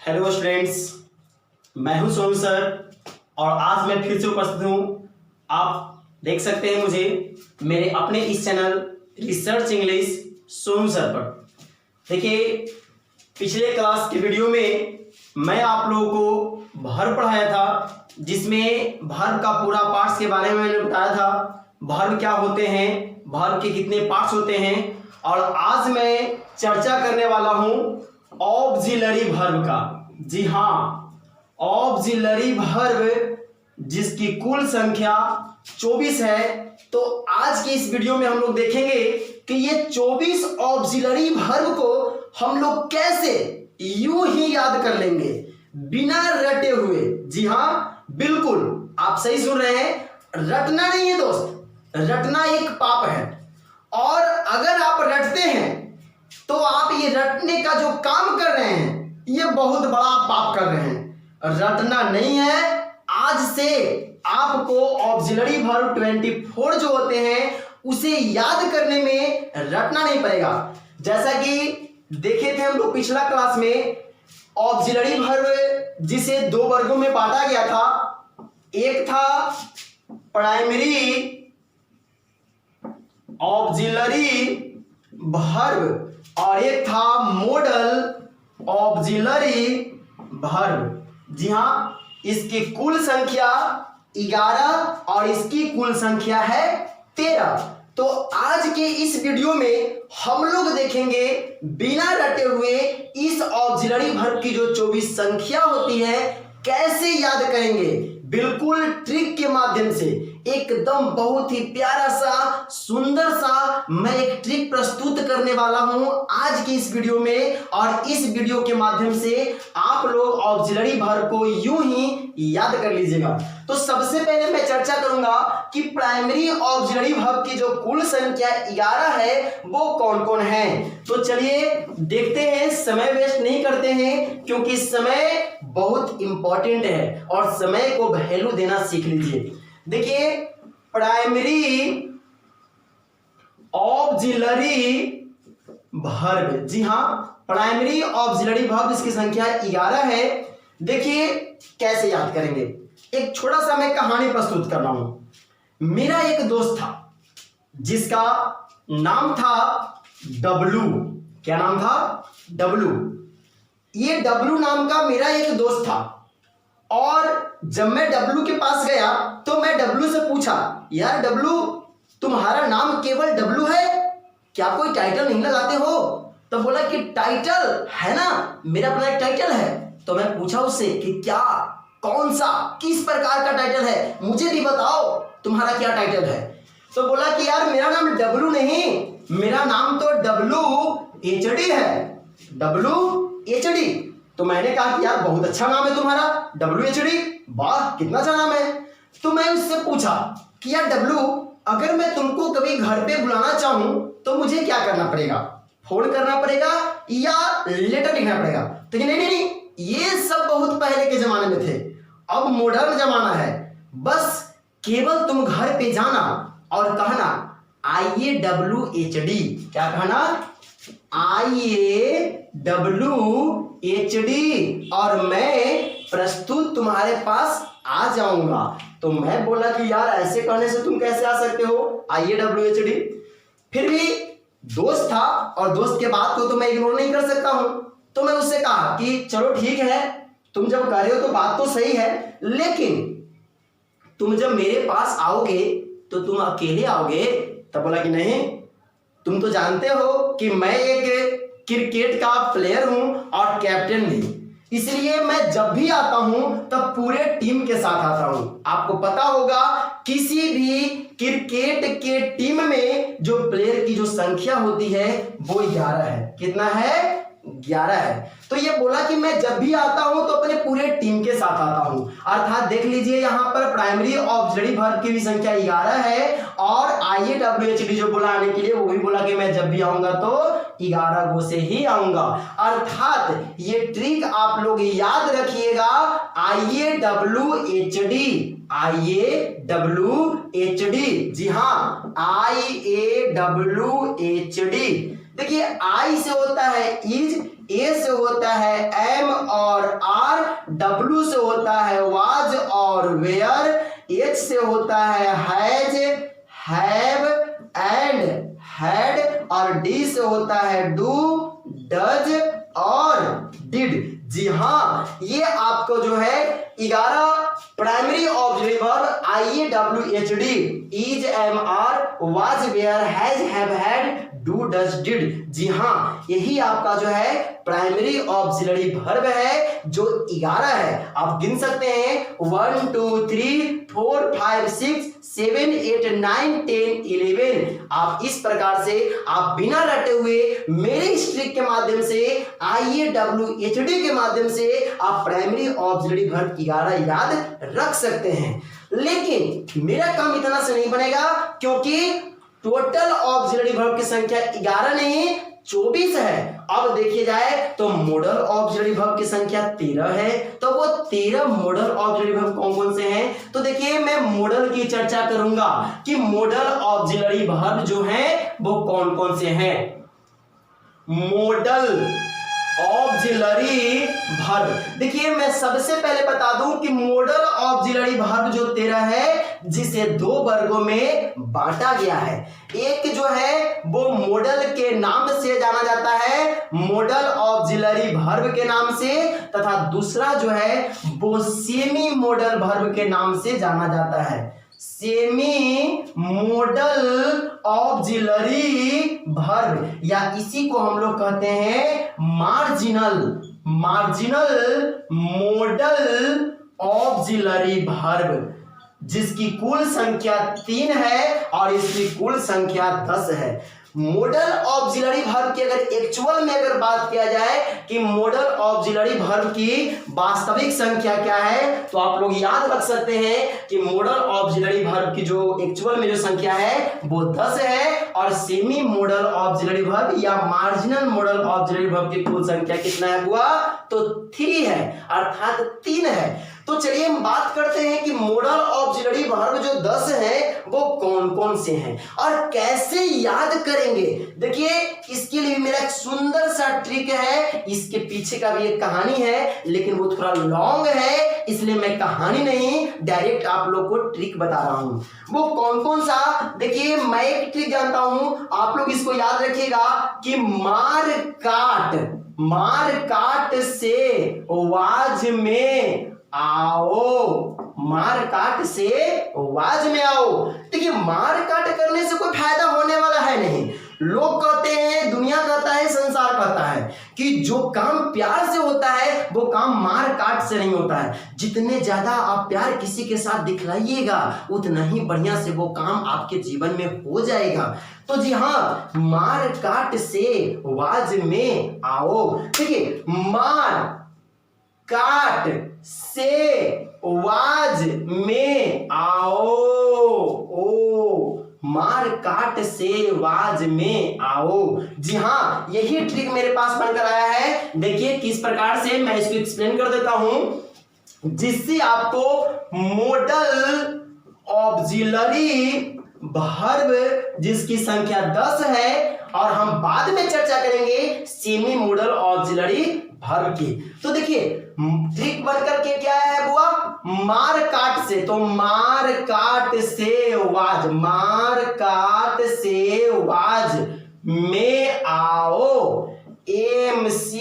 Hello students, मैं हूं Sonu sir और आज मैं फिर से उपस्थित हूं। आप देख सकते हैं मुझे मेरे अपने इस channel research English Sonu sir पर। देखिए, पिछले क्लास के वीडियो में मैं आप लोगों को वर्ब पढ़ाया था, जिसमें वर्ब का पूरा पार्ट्स के बारे में मैंने बताया था। वर्ब क्या होते हैं, वर्ब के कितने पार्ट्स होते हैं, और आज मैं चर्चा करने वाला हूं ऑक्सिलरी वर्ब का। जी हाँ, ऑक्सिलरी वर्ब जिसकी कुल संख्या 24 है। तो आज के इस वीडियो में हम लोग देखेंगे कि ये 24 ऑक्सिलरी वर्ब को हम लोग कैसे यूं ही याद कर लेंगे बिना रटे हुए। जी हाँ, बिल्कुल आप सही सुन रहे हैं, रटना नहीं है दोस्त, रटना एक पाप है। और अगर आप रटते हैं तो आप ये रटने का जो काम कर रहे हैं ये बहुत बड़ा पाप कर रहे हैं। रटना नहीं है, आज से आपको ऑक्सिलरी वर्ब 24 जो होते हैं उसे याद करने में रटना नहीं पड़ेगा। जैसा कि देखे थे हम लोग पिछला क्लास में, ऑक्सिलरी वर्ब जिसे दो वर्गों में बांटा गया था। एक था प्राइमरी ऑक्सिलरी वर्ब और एक था मॉडल ऑक्सिलरी वर्ब। जी हाँ, इसकी कुल संख्या 11 और इसकी कुल संख्या है 13। तो आज के इस वीडियो में हम लोग देखेंगे बिना रटे हुए इस ऑक्सिलरी वर्ब की जो 24 संख्या होती है कैसे याद करेंगे, बिल्कुल ट्रिक के माध्यम से। एकदम बहुत ही प्यारा सा सुंदर सा मैं एक ट्रिक प्रस्तुत करने वाला हूं आज की इस वीडियो में, और इस वीडियो के माध्यम से आप लोग ऑक्सिलरी वर्ब को यूं ही याद कर लीजिएगा। तो सबसे पहले मैं चर्चा करूंगा कि प्राइमरी ऑक्सिलरी वर्ब की जो कुल संख्या 11 है वो कौन कौन है। तो चलिए देखते हैं, समय वेस्ट नहीं करते हैं क्योंकि समय बहुत इंपॉर्टेंट है और समय को वैल्यू देना सीख लीजिए। देखिए, प्राइमरी ऑक्सिलरी वर्ब, जी हाँ, प्राइमरी ऑक्सिलरी वर्ब जिसकी संख्या 11 है। देखिए कैसे याद करेंगे, एक छोटा सा मैं कहानी प्रस्तुत कर रहा हूं। मेरा एक दोस्त था जिसका नाम था डब्लू। क्या नाम था? डब्लू। ये डब्लू नाम का मेरा एक दोस्त था, और जब मैं डब्लू के पास गया तो मैं डब्लू से पूछा, यार डब्लू, तुम्हारा नाम केवल डब्लू है, क्या कोई टाइटल नहीं लगाते हो? तो बोला कि टाइटल है ना, मेरा अपना एक टाइटल है। तो मैं पूछा उससे कि क्या, कौन सा, किस प्रकार का टाइटल है, मुझे भी बताओ तुम्हारा क्या टाइटल है। तो बोला कि यार मेरा नाम डब्लू नहीं, मेरा नाम तो WHD है, WHD। तो मैंने कहा कि यार बहुत अच्छा नाम है तुम्हारा, WHD, वाह कितना अच्छा नाम है। तो मैं उससे पूछा कि यार डब्लू, अगर मैं तुमको कभी घर पे बुलाना चाहूं तो मुझे क्या करना पड़ेगा, फोन करना पड़ेगा या लेटर लिखना पड़ेगा? तो नहीं नहीं नहीं, ये सब बहुत पहले के जमाने में थे, अब मॉडर्न जमाना है। बस केवल तुम घर पे जाना और कहना IAWHD। क्या कहना? IAWHD, और मैं प्रस्तुत तुम्हारे पास आ जाऊंगा। तो मैं बोला कि यार ऐसे कहने से तुम कैसे आ सकते हो IAWHD। फिर भी दोस्त था और दोस्त के बात को तो मैं इग्नोर नहीं कर सकता हूं। तो मैं उससे कहा कि चलो ठीक है, तुम जब कह रहे हो तो बात तो सही है, लेकिन तुम जब मेरे पास आओगे तो तुम अकेले आओगे? तब बोला कि नहीं, तुम तो जानते हो कि मैं एक क्रिकेट का प्लेयर हूं और कैप्टन भी, इसलिए मैं जब भी आता हूं तब पूरे टीम के साथ आता हूं। आपको पता होगा किसी भी क्रिकेट के टीम में जो प्लेयर की जो संख्या होती है वो 11 है। कितना है? 11 है। तो ये बोला कि मैं जब भी आता हूं तो अपने पूरे टीम के साथ आता हूं। अर्थात देख लीजिए, यहां पर प्राइमरी ऑक्सिलरी वर्ब की भी संख्या 11 है, और IAWHD जो बोला आने के लिए, वो भी बोला कि मैं जब भी आऊंगा तो 11 गो से ही आऊंगा। अर्थात ये ट्रिक आप लोग याद रखिएगा, IAWHD, IAWHD। जी हाँ, IAWHD। देखिए, आई से होता है इज, ए से होता है एम और आर, डब्ल्यू से होता है वाज और वेयर, एच से होता है हैज, हैव एंड हैड, और डी से होता है डू, डज और डिड। जी हाँ, ये आपको जो है 11 primary auxiliary verb IAWHD is, am, are, was, were, has, have, had, do, does, did. जी हाँ, यही आपका जो है प्राइमरी ऑक्सिलरी वर्ब है जो 11 है। आप गिन सकते हैं 1 2 3 4 5 6 7 8 9 10 11। आप इस प्रकार से आप बिना रटे हुए मेरे इस ट्रिक के माध्यम से IAWHD के माध्यम से आप प्राइमरी ऑक्सिलरी वर्ब 11 याद रख सकते हैं। लेकिन मेरा काम इतना से नहीं बनेगा, क्योंकि टोटल ऑक्सिलरी वर्ब की संख्या 11 नहीं 24 है। अब देखिए जाए तो मॉडल ऑक्सिलरी वर्ब की संख्या 13 है। तो वो 13 मॉडल ऑक्सिलरी वर्ब कौन कौन से हैं? तो देखिए मैं मॉडल की चर्चा करूंगा कि मॉडल ऑक्सिलरी वर्ब जो हैं वो कौन कौन से हैं। मॉडल ऑक्सिलरी वर्ब, देखिए मैं सबसे पहले बता दूं कि मॉडल ऑक्सिलरी वर्ब जो 13 है जिसे 2 वर्गों में बांटा गया है। एक जो है वो मॉडल के नाम से जाना जाता है, मॉडल ऑक्सिलरी वर्ब के नाम से, तथा दूसरा जो है वो सेमी मॉडल वर्ब के नाम से जाना जाता है। सेमी मॉडल ऑक्सिलरी वर्ब, या इसी को हम लोग कहते हैं मार्जिनल मॉडल ऑक्सिलरी वर्ब, जिसकी कुल संख्या 3 है और इसकी कुल संख्या 10 है। मॉडल ऑक्सिलरी वर्ब की अगर एक्चुअल में अगर बात किया जाए कि मॉडल ऑक्सिलरी वर्ब की वास्तविक संख्या क्या है, तो आप लोग याद रख सकते हैं कि मॉडल ऑक्सिलरी वर्ब की जो एक्चुअल में जो संख्या है वो 10 है, और सेमी मॉडल ऑक्सिलरी वर्ब या मार्जिनल मॉडल ऑक्सिलरी वर्ब की कुल संख्या कितना है हुआ? तो 3 है, अर्थात 3 है। तो चलिए हम बात करते हैं कि मॉडल ऑक्सिलरी वर्ब जो 10 है वो कौन कौन से हैं और कैसे याद करेंगे। देखिए इसके लिए मेरा एक सुंदर सा ट्रिक है, इसके पीछे का भी एक कहानी है, लेकिन वो थोड़ा लॉन्ग है, इसलिए मैं कहानी नहीं डायरेक्ट आप लोग को ट्रिक बता रहा हूं। वो कौन कौन सा? देखिए मैं एक ट्रिक जानता हूं, आप लोग इसको याद रखिएगा कि मार काट से वाज में आओ, मार काट से वाज में आओ। देखिए मार काट करने से कोई फायदा होने वाला है नहीं। लोग कहते हैं, दुनिया कहता है, संसार कहता है कि जो काम प्यार से होता है वो काम मार काट से नहीं होता है। जितने ज्यादा आप प्यार किसी के साथ दिखलाइएगा उतना ही बढ़िया से वो काम आपके जीवन में हो जाएगा। तो जी हाँ, मार काट से वाज में आओ। देखिए मार काट से वाज में आओ, मार काट से वाज में आओ। जी हाँ, यही ट्रिक मेरे पास बनकर आया है। देखिए किस प्रकार से मैं इसको एक्सप्लेन कर देता हूं, जिससे आपको मॉडल ऑक्सिलरी वर्ब जिसकी संख्या 10 है, और हम बाद में चर्चा करेंगे सेमी मॉडल ऑक्सिलरी वर्ब की। तो देखिए ट्रिक बनकर के क्या है बुआ? मार काट से, तो मार काट से वाज, मार काट से वाज में आओ, MCSWMO,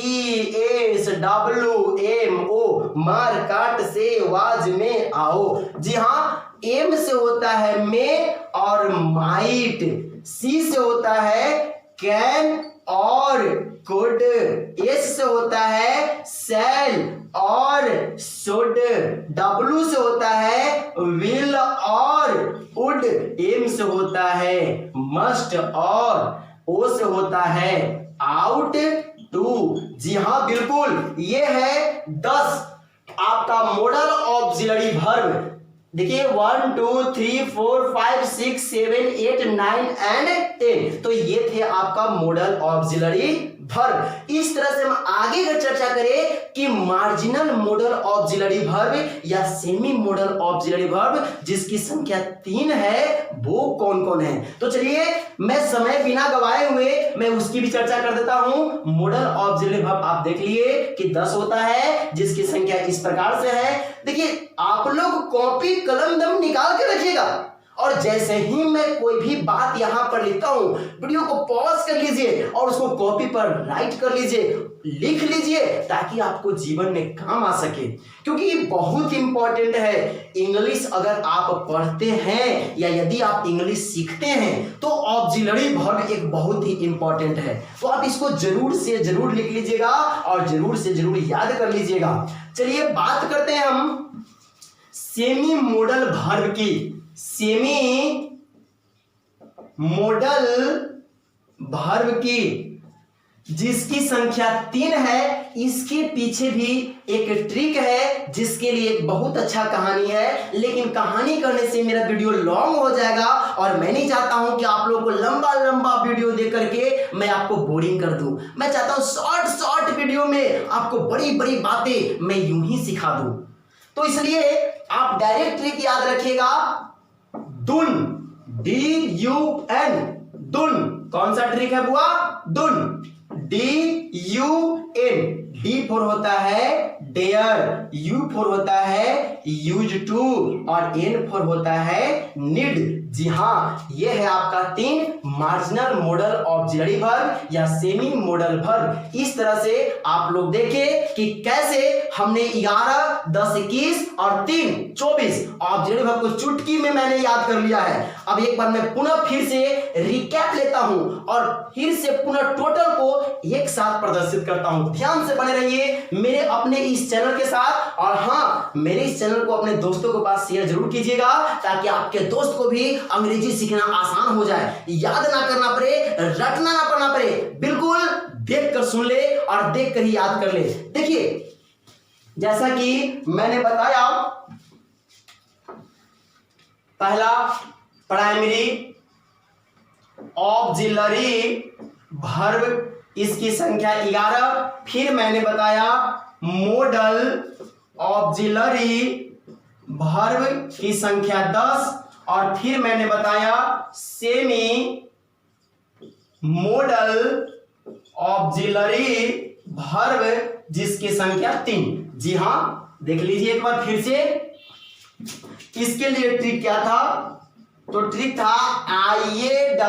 मार काट से वाज में आओ। जी हाँ, एम से होता है में और माइट, सी से होता है कैन और कुड, एस से होता है सेल और शुड, डब्ल्यू से होता है विल और वुड, एम से होता है मस्ट और ओ से होता है आउट टू। जी हाँ बिल्कुल, ये है 10 आपका मॉडल ऑक्सिलरी वर्ब। देखिए 1 2 3 4 5 6 7 8 9 एंड 10, तो ये थे आपका मॉडल ऑक्सिलरी वर्ब। इस तरह से हम आगे का चर्चा करें कि मार्जिनल मॉडल ऑक्सिलरी वर्ब या सेमी मॉडल ऑक्सिलरी वर्ब जिसकी संख्या 3 है वो कौन कौन है। तो चलिए मैं समय बिना गवाए हुए मैं उसकी भी चर्चा कर देता हूं। मॉडल ऑक्सिलरी वर्ब आप देख लिए कि 10 होता है जिसकी संख्या इस प्रकार से है। देखिए आप लोग कॉपी कलम दम निकाल के रखिएगा और जैसे ही मैं कोई भी बात यहां पर लिखता हूं वीडियो को पॉज कर लीजिए और उसको कॉपी पर राइट कर लीजिए, लिख लीजिए ताकि आपको जीवन में काम आ सके, क्योंकि ये बहुत इंपॉर्टेंट है। इंग्लिश अगर आप पढ़ते हैं या यदि आप इंग्लिश सीखते हैं तो ऑक्सिलरी वर्ब एक बहुत ही इंपॉर्टेंट है। तो आप इसको जरूर से जरूर लिख लीजिएगा और जरूर से जरूर याद कर लीजिएगा। चलिए बात करते हैं हम सेमी मॉडल वर्ब की। सेमी मॉडल वर्ब की जिसकी संख्या 3 है। इसके पीछे भी एक ट्रिक है जिसके लिए एक बहुत अच्छा कहानी है, लेकिन कहानी करने से मेरा वीडियो लॉन्ग हो जाएगा और मैं नहीं चाहता हूं कि आप लोगों को लंबा लंबा वीडियो दे करके मैं आपको बोरिंग कर दूं। मैं चाहता हूं शॉर्ट शॉर्ट वीडियो में आपको बड़ी बड़ी बातें मैं यूं ही सिखा दूं। तो इसलिए आप डायरेक्ट ट्रिक याद रखिएगा, दुन, DUN, दुन। कौन सा ट्रिक है बुआ? दुन, DUN। D फोर होता है डेयर, U फोर होता है यूज टू और N फोर होता है नीड। जी हाँ, ये है आपका 3 मार्जिनल मॉडल ऑक्सिलरी वर्ब या सेमी मॉडल वर्ब। इस तरह से आप लोग देखें कि कैसे हमने 11, 10, 21 और 3, 24 ऑक्सिलरी वर्ब को चुटकी में मैंने याद कर लिया है। अब एक बार मैं पुनः फिर से रिकैप लेता हूं और फिर से पुनः टोटल को एक साथ प्रदर्शित करता हूं। ध्यान से बने रहिए मेरे अपने इस चैनल के साथ और हाँ, मेरे इस चैनल को अपने दोस्तों के पास शेयर जरूर कीजिएगा ताकि आपके दोस्त को भी अंग्रेजी सीखना आसान हो जाए, याद ना करना पड़े, रटना ना पड़ना पड़े, बिल्कुल देख कर सुन ले और देख कर ही याद कर ले। देखिए जैसा कि मैंने बताया, पहला प्राइमरी ऑक्सिलरी वर्ब इसकी संख्या 11, फिर मैंने बताया मॉडल ऑक्सिलरी वर्ब की संख्या 10 और फिर मैंने बताया सेमी मॉडल ऑक्सिलरी वर्ब जिसकी संख्या 3। जी हां, देख लीजिए एक बार फिर से। इसके लिए ट्रिक क्या था? तो ट्रिक था IAWHD।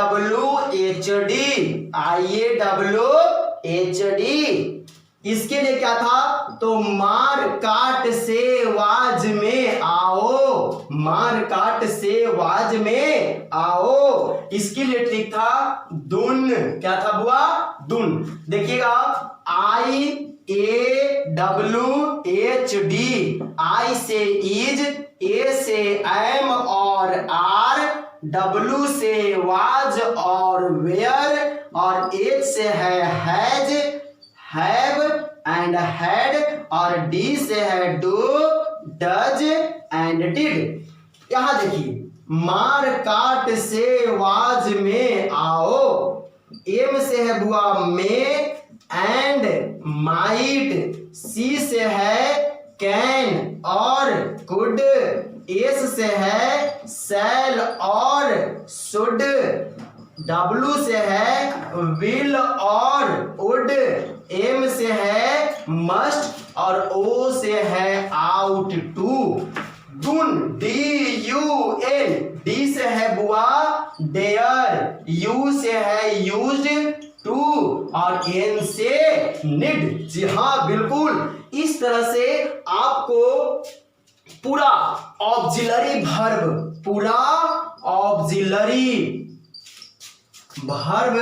इसके लिए क्या था? तो मार काट से वाज में आओ, मार काट से वाज में आओ। इसके लिए ट्रिक था दुन। क्या था बुआ? दुन। देखिएगा IAWHD, I से इज, A से एम और R, W से वाज और वेयर और H से है हैज, हैव एंड हैड और D से है डू, डज एंड डिड। यहां देखिए, मार काट से वाज में आओ, M से है बुआ में एंड माइट, C से है कैन और कुड, S से है सेल और शुड, W से है विल और वुड, M से है मस्ट और O से है आउट टू। दुन, DUN, D से है बुआ डेयर, U से है यूज्ड टू और N से नीड। जी हाँ, बिल्कुल इस तरह से आपको पूरा ऑक्सिलरी वर्ब, पूरा ऑक्सिलरी वर्ब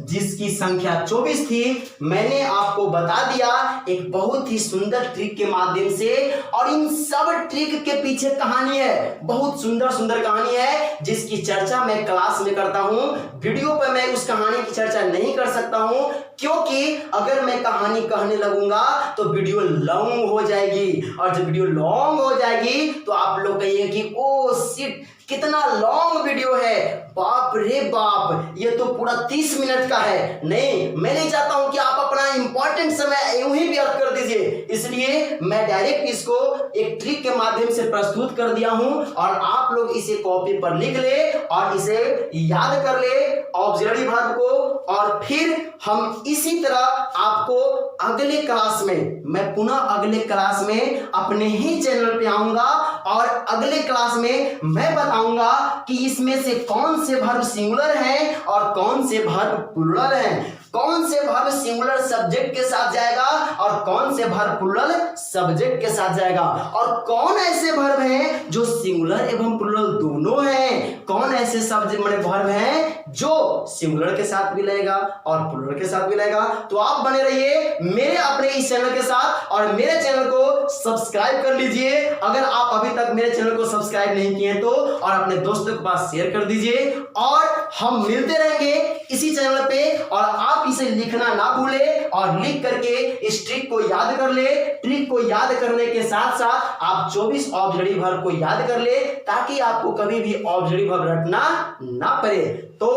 जिसकी संख्या 24 थी, मैंने आपको बता दिया एक बहुत ही सुंदर ट्रिक के माध्यम से। और इन सब ट्रिक के पीछे कहानी है, बहुत सुंदर सुंदर कहानी है जिसकी चर्चा मैं क्लास में करता हूं। वीडियो पर मैं उस कहानी की चर्चा नहीं कर सकता हूं क्योंकि अगर मैं कहानी कहने लगूंगा तो वीडियो लॉन्ग हो जाएगी और जब वीडियो लॉन्ग हो जाएगी तो आप लोग कहिए कि ओ शिट, कितना लॉन्ग वीडियो है, बाप रे बाप, ये तो पूरा 30 मिनट का है। नहीं, मैं नहीं चाहता हूं कि आप इंपॉर्टेंट समय यूं ही व्यर्थ कर दीजिए। इसलिए मैं डायरेक्ट इसको एक ट्रिक के माध्यम से प्रस्तुत कर दिया हूं और आप लोग इसे कॉपी पर लिख ले और इसे याद कर ले ऑक्सिलरी वर्ब को। और फिर हम इसी तरह आपको अगले क्लास में, मैं पुनः अगले क्लास में अपने ही चैनल पे आऊंगा और अगले क्लास में मैं बताऊंगा कि इसमें से कौन से वर्ब सिंगुलर हैं और कौन से वर्ब प्लूरल हैं, कौन से वर्ब सिंगुलर सब्जेक्ट के साथ जाएगा और कौन से वर्ब प्लूरल सब्जेक्ट के साथ जाएगा, और कौन ऐसे वर्ब हैं जो सिंगुलर एवं प्लूरल दोनों हैं, कौन ऐसे सब्जेक्ट वर्ब हैं जो सिंगुलर के साथ भी लगेगा और प्लूरल के साथ भी लगेगा। तो आप बने रहिए मेरे अपने इस चैनल के साथ और मेरे चैनल को सब्सक्राइब कर लीजिए अगर आप अभी तक मेरे चैनल को सब्सक्राइब नहीं किए तो, और अपने दोस्तों के पास शेयर कर दीजिए। और हम मिलते रहेंगे इसी चैनल पे और आप इसे लिखना ना भूले और लिख करके इस ट्रिक को याद कर ले। ट्रिक को याद करने के साथ साथ आप 24 ऑक्सिलरी वर्ब को याद कर ले ताकि आपको कभी भी ऑक्सिलरी वर्ब रटना ना पड़े। तो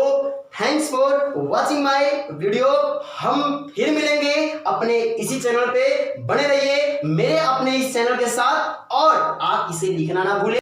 thanks for watching my video. हम फिर मिलेंगे अपने इसी चैनल पे, बने रहिए मेरे अपने इस चैनल के साथ और आप इसे लिखना ना भूलें।